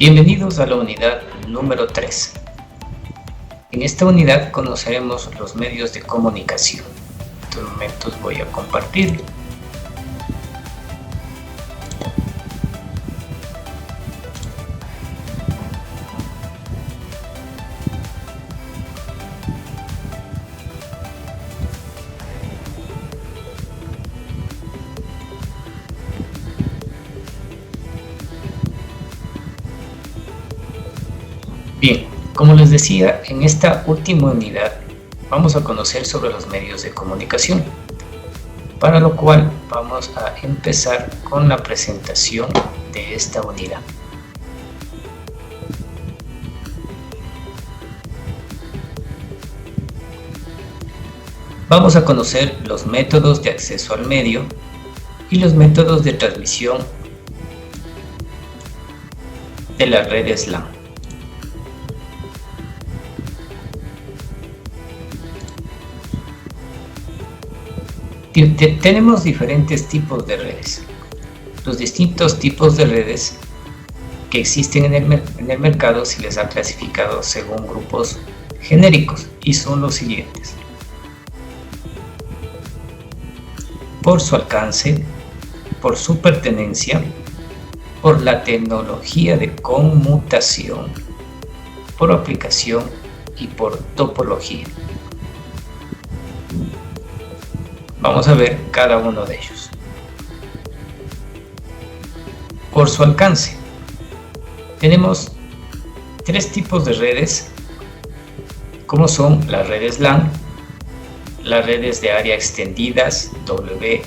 Bienvenidos a la unidad número 3. En esta unidad conoceremos los medios de comunicación. En estos momentos voy a compartir. Bien, como les decía, en esta última unidad vamos a conocer sobre los medios de comunicación, para lo cual vamos a empezar con la presentación de esta unidad. Vamos a conocer los métodos de acceso al medio y los métodos de transmisión de las redes LAN. Tenemos diferentes tipos de redes. Los distintos tipos de redes que existen en el mercado se les ha clasificado según grupos genéricos y son los siguientes: por su alcance, por su pertenencia, por la tecnología de conmutación, por aplicación y por topología. Vamos a ver cada uno de ellos. Por su alcance, tenemos tres tipos de redes, como son las redes LAN, las redes de área extendidas, WAN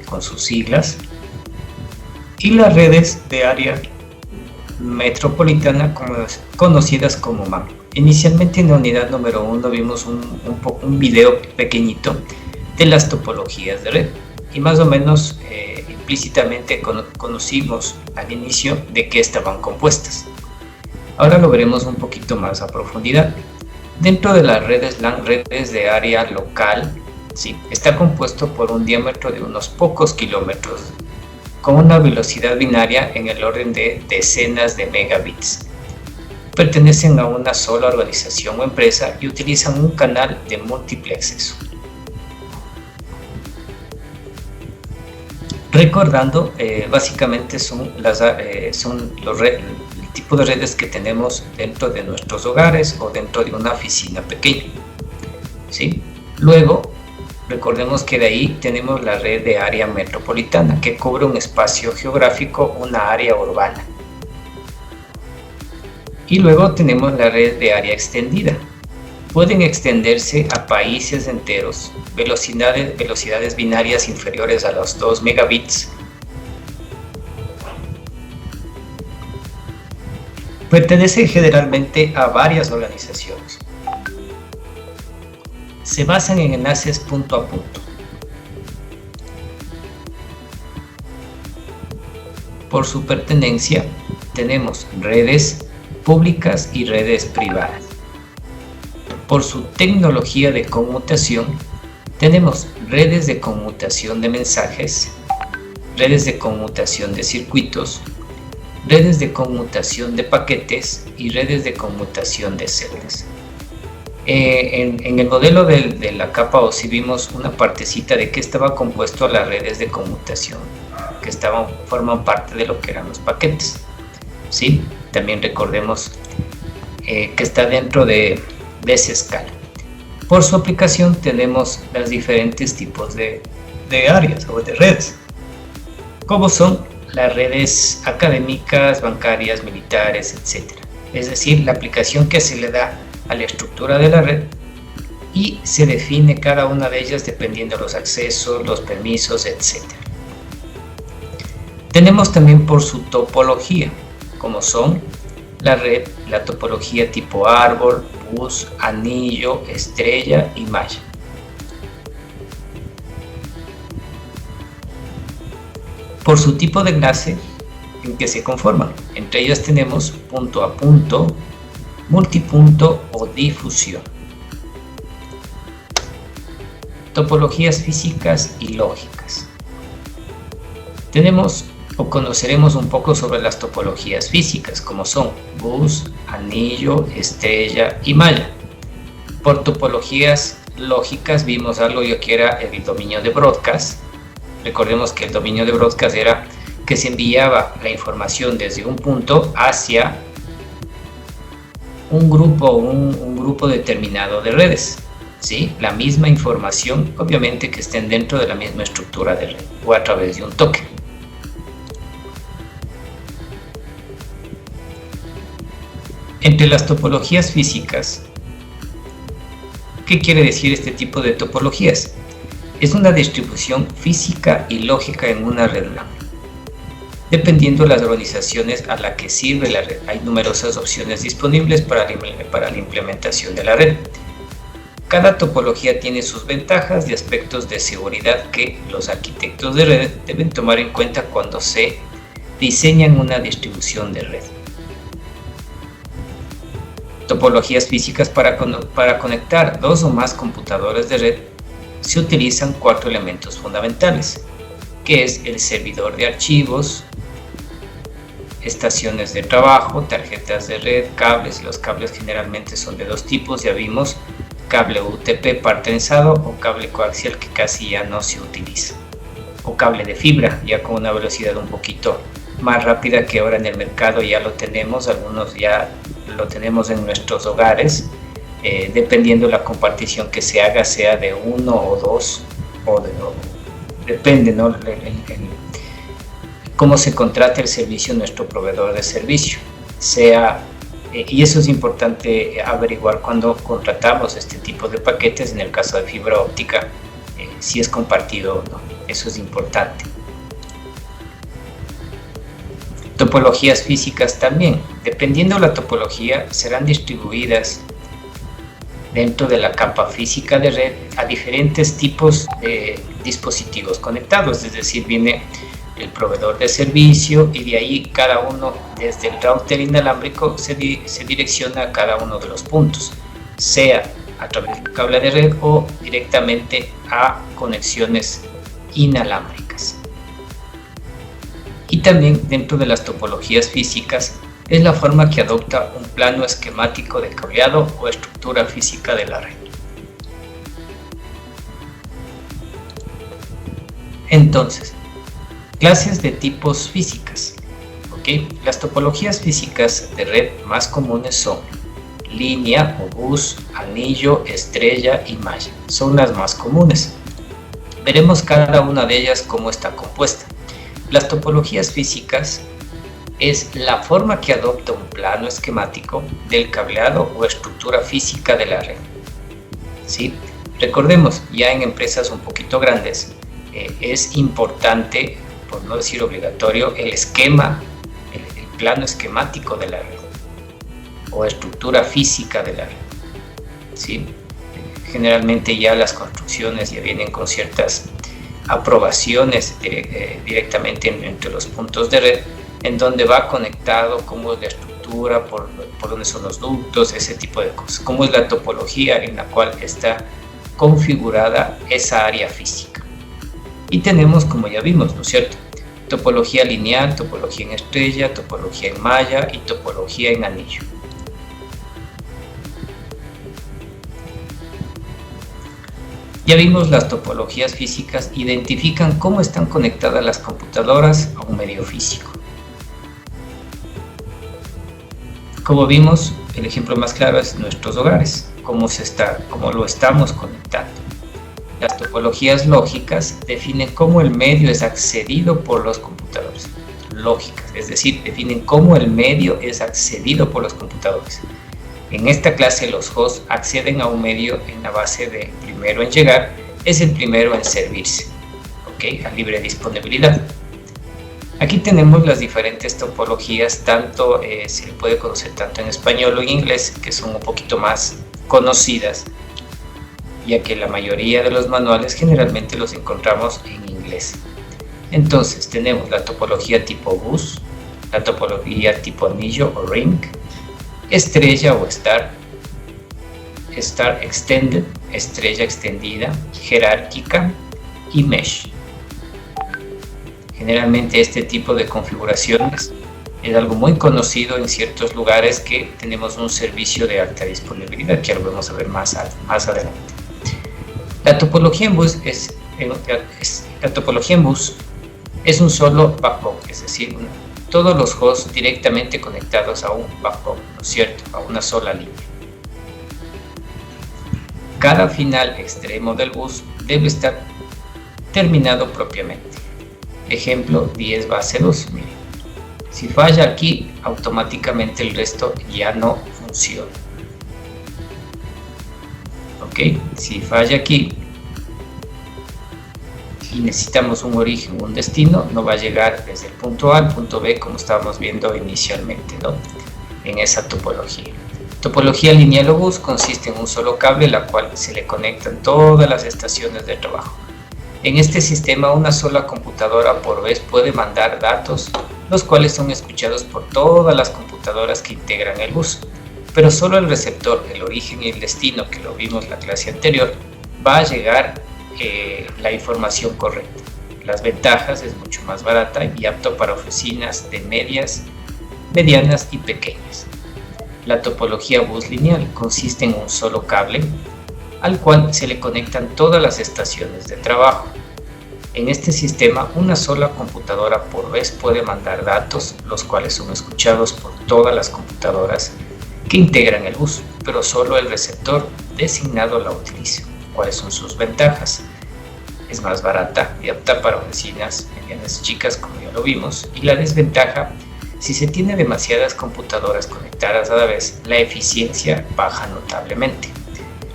con sus siglas, y las redes de área metropolitana conocidas como MAN. Inicialmente en la unidad número 1 vimos un video pequeñito de las topologías de red y más o menos implícitamente conocimos al inicio de qué estaban compuestas. Ahora lo veremos un poquito más a profundidad. Dentro de las redes LAN, redes de área local, ¿sí?, está compuesto por un diámetro de unos pocos kilómetros con una velocidad binaria en el orden de decenas de megabits. Pertenecen a una sola organización o empresa y utilizan un canal de múltiple acceso. Recordando, básicamente son el tipo de redes que tenemos dentro de nuestros hogares o dentro de una oficina pequeña, ¿sí? Luego, recordemos que de ahí tenemos la red de área metropolitana, que cubre un espacio geográfico, una área urbana. Y luego tenemos la red de área extendida. Pueden extenderse a países enteros, velocidades binarias inferiores a los 2 megabits. Pertenecen generalmente a varias organizaciones. Se basan en enlaces punto a punto. Por su pertenencia, tenemos redes públicas y redes privadas. Por su tecnología de conmutación, tenemos redes de conmutación de mensajes, redes de conmutación de circuitos, redes de conmutación de paquetes y redes de conmutación de celdas. En el modelo de la capa OSI vimos una partecita de que estaba compuesto las redes de conmutación, que forman parte de lo que eran los paquetes, ¿sí? También recordemos que está dentro de esa escala. Por su aplicación tenemos los diferentes tipos de áreas o de redes, como son las redes académicas, bancarias, militares, etc. Es decir, la aplicación que se le da a la estructura de la red y se define cada una de ellas dependiendo de los accesos, los permisos, etc. Tenemos también por su topología, como son la topología tipo árbol, bus, anillo, estrella y malla. Por su tipo de enlace en que se conforman, entre ellas tenemos punto a punto, multipunto o difusión. Topologías físicas y lógicas. Tenemos o conoceremos un poco sobre las topologías físicas, como son bus, anillo, estrella y malla. Por topologías lógicas vimos algo que era el dominio de broadcast. Recordemos que el dominio de broadcast era que se enviaba la información desde un punto hacia un grupo determinado de redes, ¿sí? La misma información, obviamente, que estén dentro de la misma estructura de red o a través de un token. Entre las topologías físicas, ¿qué quiere decir este tipo de topologías? Es una distribución física y lógica en una red LAN, dependiendo de las organizaciones a la que sirve la red. Hay numerosas opciones disponibles para la implementación de la red. Cada topología tiene sus ventajas y aspectos de seguridad que los arquitectos de red deben tomar en cuenta cuando se diseñan una distribución de red. Topologías físicas para conectar dos o más computadores de red se utilizan 4 elementos fundamentales, que es el servidor de archivos, estaciones de trabajo, tarjetas de red, cables. Los cables generalmente son de 2 tipos, ya vimos, cable UTP par trenzado o cable coaxial, que casi ya no se utiliza, o cable de fibra, ya con una velocidad un poquito más rápida, que ahora en el mercado ya lo tenemos, algunos ya lo tenemos en nuestros hogares, dependiendo de la compartición que se haga, sea de 1 o 2, depende, ¿no? Cómo se contrata el servicio nuestro proveedor de servicio, y eso es importante averiguar cuando contratamos este tipo de paquetes. En el caso de fibra óptica, si es compartido o no, eso es importante. Topologías físicas también, dependiendo de la topología, serán distribuidas dentro de la capa física de red a diferentes tipos de dispositivos conectados, es decir, viene el proveedor de servicio y de ahí cada uno, desde el router inalámbrico, se direcciona a cada uno de los puntos, sea a través de un cable de red o directamente a conexiones inalámbricas. Y también dentro de las topologías físicas es la forma que adopta un plano esquemático de cableado o estructura física de la red. Entonces, clases de tipos físicas. ¿Okay? Las topologías físicas de red más comunes son línea o bus, anillo, estrella y malla. Son las más comunes. Veremos cada una de ellas cómo está compuesta. Las topologías físicas es la forma que adopta un plano esquemático del cableado o estructura física de la red. ¿Sí? Recordemos, ya en empresas un poquito grandes, es importante, por no decir obligatorio, el esquema, el plano esquemático de la red o estructura física de la red. ¿Sí? Generalmente ya las construcciones ya vienen con ciertas aprobaciones directamente entre los puntos de red, en donde va conectado, cómo es la estructura, por dónde son los ductos, ese tipo de cosas, cómo es la topología en la cual está configurada esa área física. Y tenemos, como ya vimos, ¿no es cierto?, topología lineal, topología en estrella, topología en malla y topología en anillo. Ya vimos, las topologías físicas identifican cómo están conectadas las computadoras a un medio físico. Como vimos, el ejemplo más claro es nuestros hogares, cómo lo estamos conectando. Las topologías lógicas definen cómo el medio es accedido por los computadores. Lógicas, es decir, definen cómo el medio es accedido por los computadores. En esta clase los hosts acceden a un medio en la base de primero en llegar, es el primero en servirse, ¿ok? A libre disponibilidad. Aquí tenemos las diferentes topologías, tanto se le puede conocer tanto en español o en inglés, que son un poquito más conocidas, ya que la mayoría de los manuales generalmente los encontramos en inglés. Entonces tenemos la topología tipo bus, la topología tipo anillo o ring, estrella o star, star extended, estrella extendida, jerárquica y mesh. Generalmente este tipo de configuraciones es algo muy conocido en ciertos lugares que tenemos un servicio de alta disponibilidad, que lo vamos a ver más adelante. La topología en bus es un solo backbone, es decir, todos los hosts directamente conectados a un backbone, ¿no es cierto?, a una sola línea. Cada final extremo del bus debe estar terminado propiamente. Ejemplo 10 base 2, miren. Si falla aquí, automáticamente el resto ya no funciona. Ok, si falla aquí y necesitamos un origen o un destino, no va a llegar desde el punto A al punto B como estábamos viendo inicialmente, ¿no?, en esa topología. Topología lineal o bus consiste en un solo cable, la cual se le conectan todas las estaciones de trabajo. En este sistema, una sola computadora por vez puede mandar datos, los cuales son escuchados por todas las computadoras que integran el bus, pero solo el receptor, el origen y el destino, que lo vimos en la clase anterior, va a llegar la información correcta. Las ventajas: es mucho más barata y apto para oficinas de medianas y pequeñas. La topología bus lineal consiste en un solo cable al cual se le conectan todas las estaciones de trabajo. En este sistema, una sola computadora por vez puede mandar datos, los cuales son escuchados por todas las computadoras que integran el bus, pero solo el receptor designado la utiliza. ¿Cuáles son sus ventajas? Es más barata y apta para oficinas medianas y chicas, como ya lo vimos. Y la desventaja: si se tiene demasiadas computadoras conectadas a la vez, la eficiencia baja notablemente.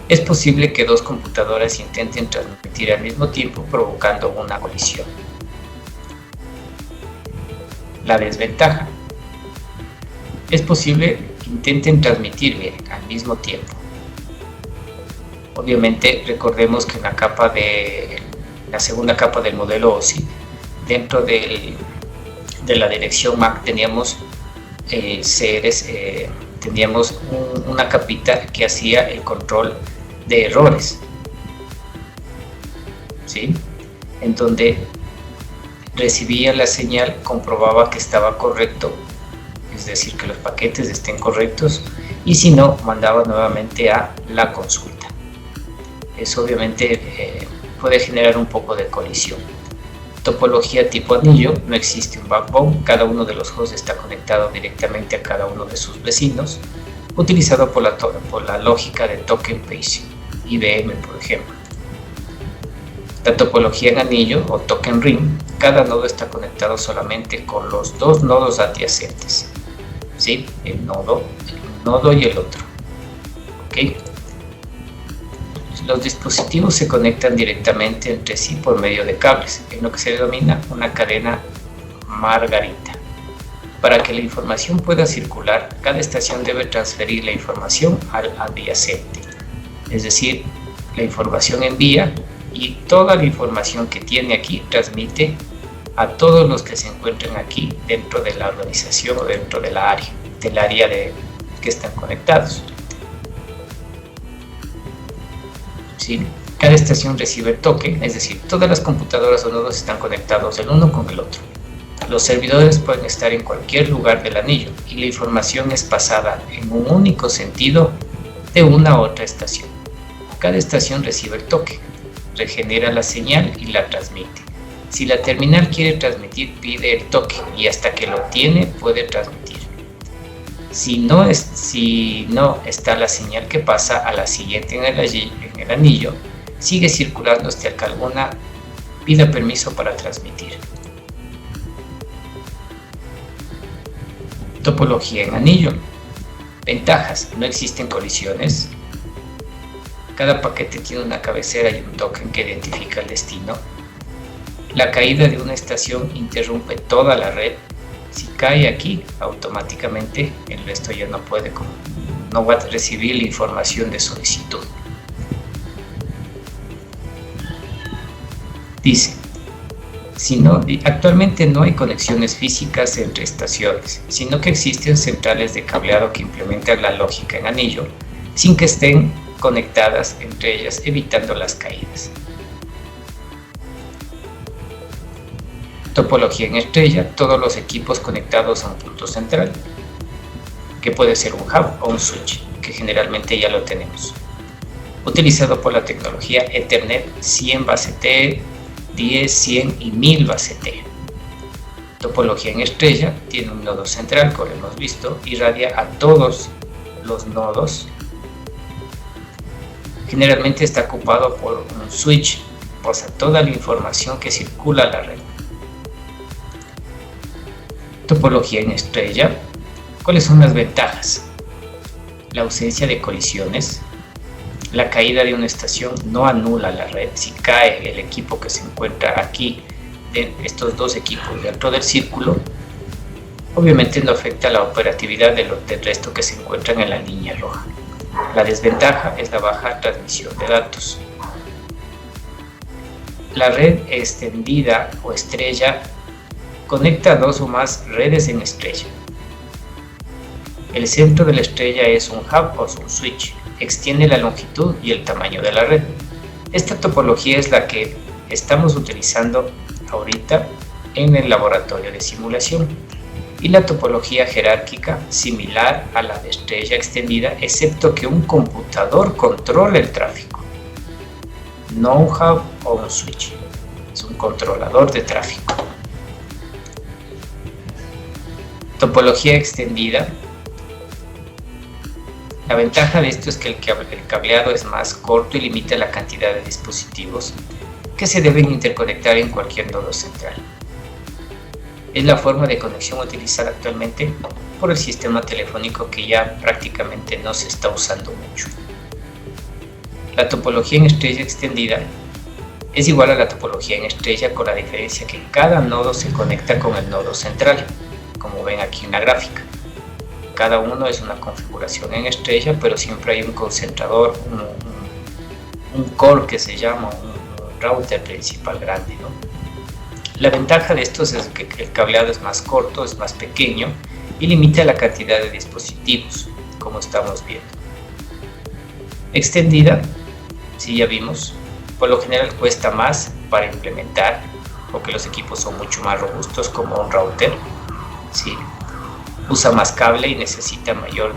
Es posible que dos computadoras intenten transmitir al mismo tiempo, provocando una colisión. La desventaja: es posible que intenten transmitir al mismo tiempo. Obviamente, recordemos que en la segunda capa del modelo OSI, dentro de la dirección MAC teníamos teníamos una capita que hacía el control de errores, ¿sí?, en donde recibía la señal, comprobaba que estaba correcto, es decir, que los paquetes estén correctos, y si no, mandaba nuevamente a la consulta. Eso obviamente puede generar un poco de colisión. Topología tipo anillo: no existe un backbone, cada uno de los hosts está conectado directamente a cada uno de sus vecinos, utilizado por la lógica de token paging, IBM por ejemplo. La topología en anillo o token ring: cada nodo está conectado solamente con los dos nodos adyacentes, ¿sí?, un nodo y el otro. ¿Ok? Los dispositivos se conectan directamente entre sí por medio de cables, en lo que se denomina una cadena margarita. Para que la información pueda circular, cada estación debe transferir la información al adyacente, es decir, la información envía y toda la información que tiene aquí transmite a todos los que se encuentren aquí dentro de la organización o dentro del área que están conectados. ¿Sí? Cada estación recibe token, es decir, todas las computadoras o nodos están conectados el uno con el otro. Los servidores pueden estar en cualquier lugar del anillo y la información es pasada en un único sentido de una a otra estación. Cada estación recibe el token, regenera la señal y la transmite. Si la terminal quiere transmitir, pide el token y hasta que lo obtiene puede transmitir. Si no está la señal que pasa a la siguiente en el anillo, sigue circulando hasta que alguna pida permiso para transmitir. Topología en anillo. Ventajas: no existen colisiones. Cada paquete tiene una cabecera y un token que identifica el destino. La caída de una estación interrumpe toda la red. Si cae aquí, automáticamente el resto ya no va a recibir la información de solicitud. Dice: actualmente no hay conexiones físicas entre estaciones, sino que existen centrales de cableado que implementan la lógica en anillo sin que estén conectadas entre ellas, evitando las caídas. Topología en estrella, todos los equipos conectados a un punto central, que puede ser un hub o un switch, que generalmente ya lo tenemos. Utilizado por la tecnología Ethernet 100 base T, 10, 100 y 1000 base T. Topología en estrella, tiene un nodo central, como hemos visto, irradia a todos los nodos. Generalmente está ocupado por un switch, pasa toda la información que circula a la red. Topología en estrella, ¿cuáles son las ventajas? La ausencia de colisiones. La caída de una estación no anula la red. Si cae el equipo que se encuentra aquí, de estos dos equipos dentro del círculo, obviamente no afecta la operatividad del resto que se encuentran en la línea roja. La desventaja es la baja transmisión de datos. La red extendida o estrella conecta dos o más redes en estrella. El centro de la estrella es un hub o un switch. Extiende la longitud y el tamaño de la red. Esta topología es la que estamos utilizando ahorita en el laboratorio de simulación. Y la topología jerárquica, similar a la de estrella extendida, excepto que un computador controla el tráfico. No un hub o un switch. Es un controlador de tráfico. Topología extendida. La ventaja de esto es que el cableado es más corto y limita la cantidad de dispositivos que se deben interconectar en cualquier nodo central. Es la forma de conexión utilizada actualmente por el sistema telefónico que ya prácticamente no se está usando mucho. La topología en estrella extendida es igual a la topología en estrella, con la diferencia que cada nodo se conecta con el nodo central, como ven aquí en la gráfica. Cada uno es una configuración en estrella, pero siempre hay un concentrador, un core que se llama, un router principal grande, ¿no? La ventaja de estos es que el cableado es más corto, es más pequeño y limita la cantidad de dispositivos, como estamos viendo. Extendida, sí, ya vimos, por lo general cuesta más para implementar, porque los equipos son mucho más robustos, como un router, sí. Usa más cable y necesita mayor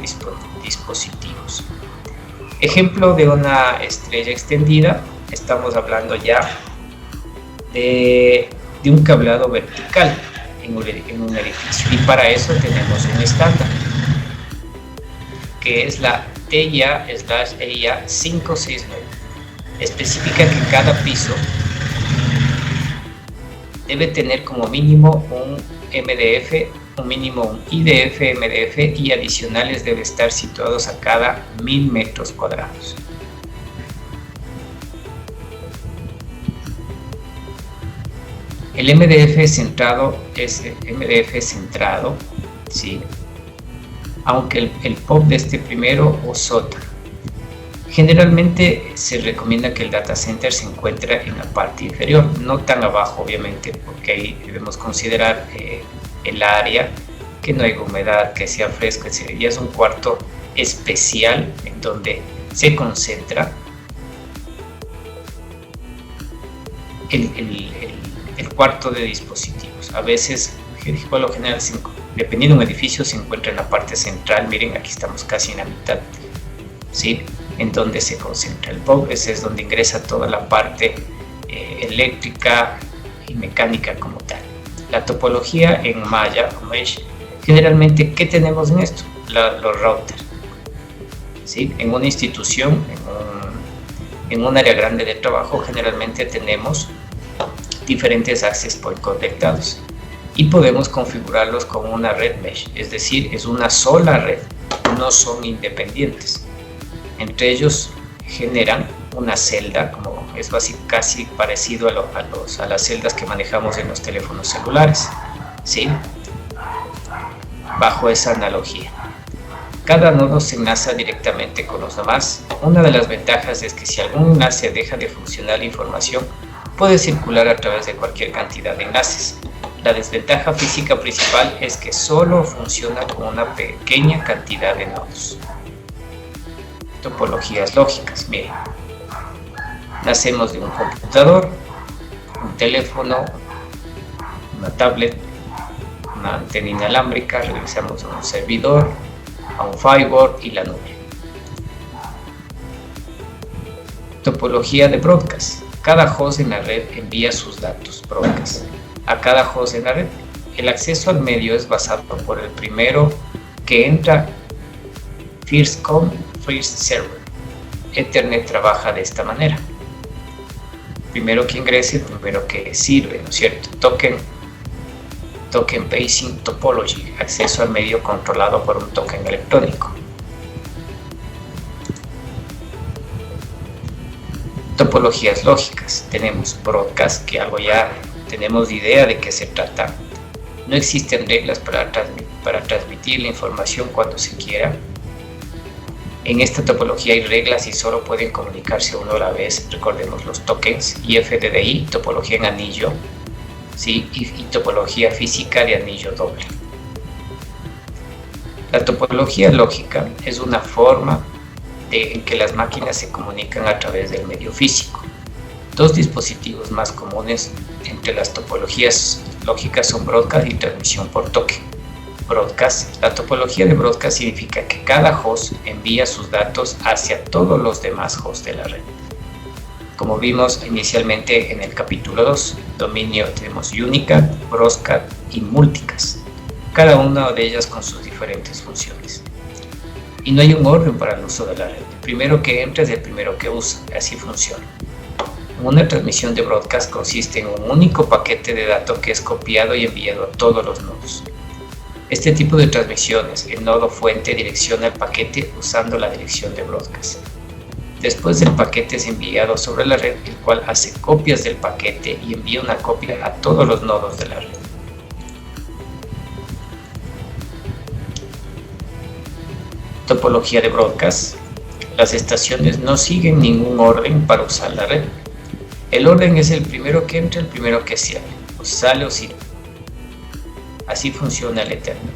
dispositivos. Ejemplo de una estrella extendida, estamos hablando ya de un cableado vertical en un edificio, y para eso tenemos un estándar que es la TIA/EIA 569. Especifica que cada piso debe tener como mínimo un MDF, un mínimo un IDF, MDF, y adicionales debe estar situados a cada 1000 metros cuadrados. El MDF centrado es MDF centrado, ¿sí? Aunque el POP de este primero o SOTA. Generalmente se recomienda que el data center se encuentre en la parte inferior, no tan abajo obviamente, porque ahí debemos considerar el área, que no hay humedad, que sea fresco, etc. Ya es un cuarto especial en donde se concentra el cuarto de dispositivos. A veces, por lo general, dependiendo de un edificio, se encuentra en la parte central. Miren, aquí estamos casi en la mitad, ¿sí? En donde se concentra el POP. Ese es donde ingresa toda la parte eléctrica y mecánica como tal. La topología en malla o mesh, generalmente, ¿qué tenemos en esto? Los routers, ¿sí? En una institución, en un área grande de trabajo, generalmente tenemos diferentes access points conectados y podemos configurarlos como una red mesh, es decir, es una sola red, no son independientes. Entre ellos generan una celda, como es casi parecido a las celdas que manejamos en los teléfonos celulares, ¿sí? Bajo esa analogía. Cada nodo se enlaza directamente con los demás. Una de las ventajas es que si algún enlace deja de funcionar, la información puede circular a través de cualquier cantidad de enlaces. La desventaja física principal es que solo funciona con una pequeña cantidad de nodos. Topologías lógicas, miren. Nacemos de un computador, un teléfono, una tablet, una antena inalámbrica, regresamos a un servidor, a un firewall y la nube. Topología de broadcast. Cada host en la red envía sus datos broadcast a cada host en la red. El acceso al medio es basado por el primero que entra, first come, first server. Ethernet trabaja de esta manera. Primero que ingrese, primero que sirve, ¿no es cierto? Token basing topology, acceso al medio controlado por un token electrónico. Topologías lógicas. Tenemos broadcast, que algo ya tenemos idea de qué se trata. No existen reglas para transmitir la información cuando se quiera. En esta topología hay reglas y solo pueden comunicarse uno a la vez. Recordemos los tokens, IFDDI, topología en anillo, ¿sí? y topología física de anillo doble. La topología lógica es una forma en que las máquinas se comunican a través del medio físico. Dos dispositivos más comunes entre las topologías lógicas son broadcast y transmisión por token. Broadcast. La topología de broadcast significa que cada host envía sus datos hacia todos los demás hosts de la red. Como vimos inicialmente en el capítulo 2, dominio tenemos Unicast, Broadcast y Multicast, cada una de ellas con sus diferentes funciones. Y no hay un orden para el uso de la red. El primero que entra es el primero que usa, así funciona. Una transmisión de broadcast consiste en un único paquete de datos que es copiado y enviado a todos los nodos. Este tipo de transmisiones, el nodo fuente direcciona el paquete usando la dirección de broadcast. Después el paquete es enviado sobre la red, el cual hace copias del paquete y envía una copia a todos los nodos de la red. Topología de broadcast. Las estaciones no siguen ningún orden para usar la red. El orden es el primero que entra, el primero que sale, o sale o sirve. Así funciona el Ethernet.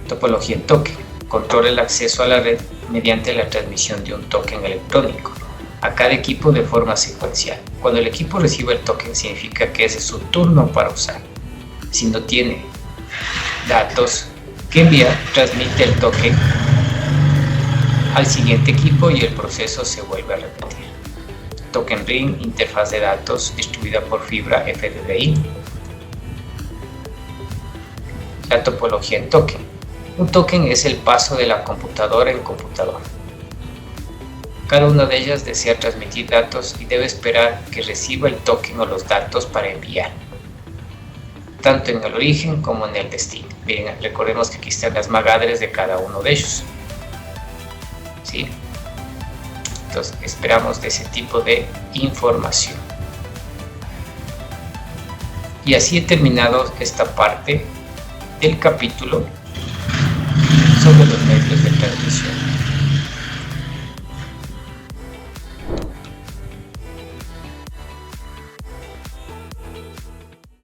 Topología en token. Controla el acceso a la red mediante la transmisión de un token electrónico a cada equipo de forma secuencial. Cuando el equipo recibe el token significa que ese es su turno para usar. Si no tiene datos que enviar, transmite el token al siguiente equipo y el proceso se vuelve a repetir. Token ring, interfaz de datos distribuida por fibra FDDI. La topología en token. Un token es el paso de la computadora en computadora. Cada una de ellas desea transmitir datos y debe esperar que reciba el token o los datos para enviar, tanto en el origen como en el destino. Bien, recordemos que aquí están las MAC address de cada uno de ellos. ¿Sí? Entonces esperamos de ese tipo de información. Y así he terminado esta parte del capítulo sobre los medios de transmisión.